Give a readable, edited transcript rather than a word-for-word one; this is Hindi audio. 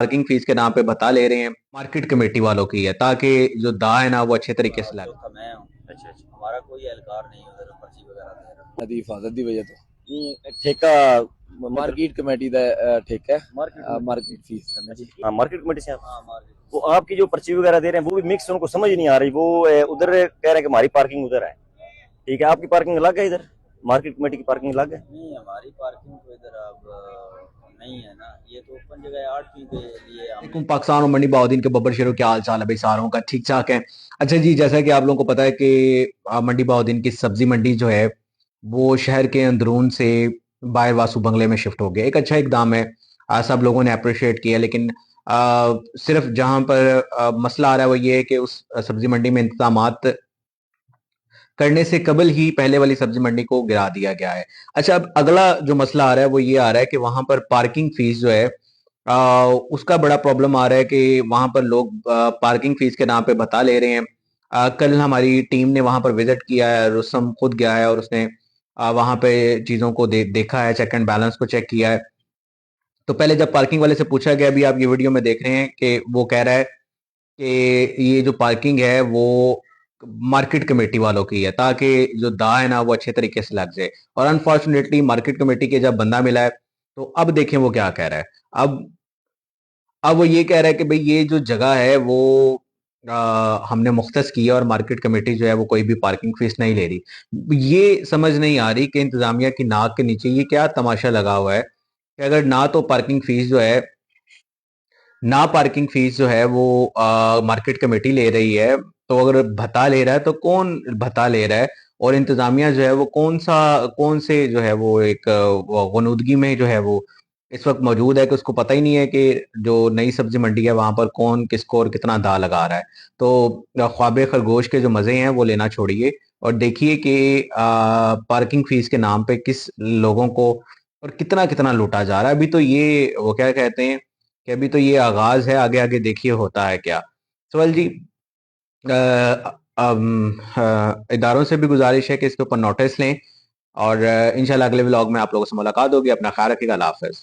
पार्किंग फीस के नाम पे बता ले रहे हैं, मार्केट कमेटी वालों की है, ताकि जो दाह है ना वो अच्छे तरीके से लगे। चौथा मैं हूँ। अच्छा अच्छा, हमारा कोई एहलकार नहीं है उधर पर्ची वगैरह दे रहा। ਦੀ ਹਿਫਾਜ਼ਤ ਦੀ ਵਜ੍ਹਾ ਤੋਂ ये ठेका ਮਾਰਕੀਟ ਕਮੇਟੀ ਦਾ ਠੇਕਾ मार्केट ਹੈ कमेटी। ਮਾਰਕੀਟ फीस है ना जी। हाँ मार्केट कमेटी से आप। हाँ मार्केट। वो आपकी जो पर्ची वगैरह दे रहे हैं वो भी मिक्स उनको समझ नहीं आ रही। वो उधर कह रहे हैं कि हमारी पार्किंग उधर है। ठीक है, आपकी पार्किंग अलग है इधर, मार्केट कमेटी की पार्किंग अलग है। नहीं हमारी पार्किंग तो इधर अब नहीं है ना, ये तो ओपन जगह है आरटी के लिए वालेकुम हमने। पाकिस्तान और मंडी बहाउद्दीन के बब्बर शेरों, क्या हाल चाल है भाई सारों का? ठीक ठाक है। अच्छा जी, जैसा कि आप लोगों को पता है कि मंडी बहाउद्दीन की सब्जी मंडी जो है वो शहर के अंदरून से बाहर वासु बंगले में शिफ्ट हो गया। एक अच्छा इकदाम है, सब लोगों ने अप्रिशिएट किया। लेकिन सिर्फ जहां पर मसला आ रहा है वो ये है कि उस सब्जी मंडी में इंतजामात करने से कबल ही पहले वाली सब्जी मंडी को गिरा दिया गया है। अच्छा, अब अगला जो मसला आ रहा है वो ये आ रहा है कि वहां पर पार्किंग फीस जो है उसका बड़ा प्रॉब्लम आ रहा है कि वहां पर लोग पार्किंग फीस के नाम पे बता ले रहे हैं। कल हमारी टीम ने वहां पर विजिट किया है, रुस्तम खुद गया है और उसने वहां पे चीजों को देखा है, चेक एंड बैलेंस को चेक किया है। तो पहले जब पार्किंग वाले से पूछा गया, अभी आप ये वीडियो में देख रहे हैं कि वो कह रहा है कि ये जो पार्किंग है वो मार्केट कमेटी वालों की है, ताकि जो दाह है ना वो अच्छे तरीके से लग जाए। और अनफॉर्चुनेटली मार्केट कमेटी के जब बंदा मिला है तो अब देखें वो क्या कह रहा है। अब अब वो ये कह रहा है कि भाई ये जो जगह है वो हमने मुख्तस की है और मार्केट कमेटी जो है वो कोई भी पार्किंग फीस नहीं ले रही। ये समझ नहीं आ रही कि इंतजामिया की नाक के नीचे ये क्या तमाशा लगा हुआ है कि अगर ना तो पार्किंग फीस जो है, ना पार्किंग फीस जो है वो मार्केट कमेटी ले रही है, तो अगर भत्ता ले रहा है तो कौन भत्ता ले रहा है? और इंतजामिया जो है वो कौन से जो है वो एक गनूदगी में जो है वो इस वक्त मौजूद है कि उसको पता ही नहीं है कि जो नई सब्जी मंडी है वहां पर कौन किसको और कितना दाव लगा रहा है। तो ख्वाबे खरगोश के जो मजे हैं वो लेना छोड़िए और देखिए कि पार्किंग फीस के नाम पे किस लोगों को और कितना कितना लूटा जा रहा है। अभी तो ये वो क्या कहते हैं कि अभी तो ये आगाज है, आगे आगे देखिए होता है क्या। सवाल जी, इदारों से भी गुजारिश है कि इसके ऊपर नोटिस लें और इंशाल्लाह अगले व्लॉग में आप लोगों से मुलाकात होगी। अपना ख्याल रखिएगा। अल्लाह हाफ़िज़।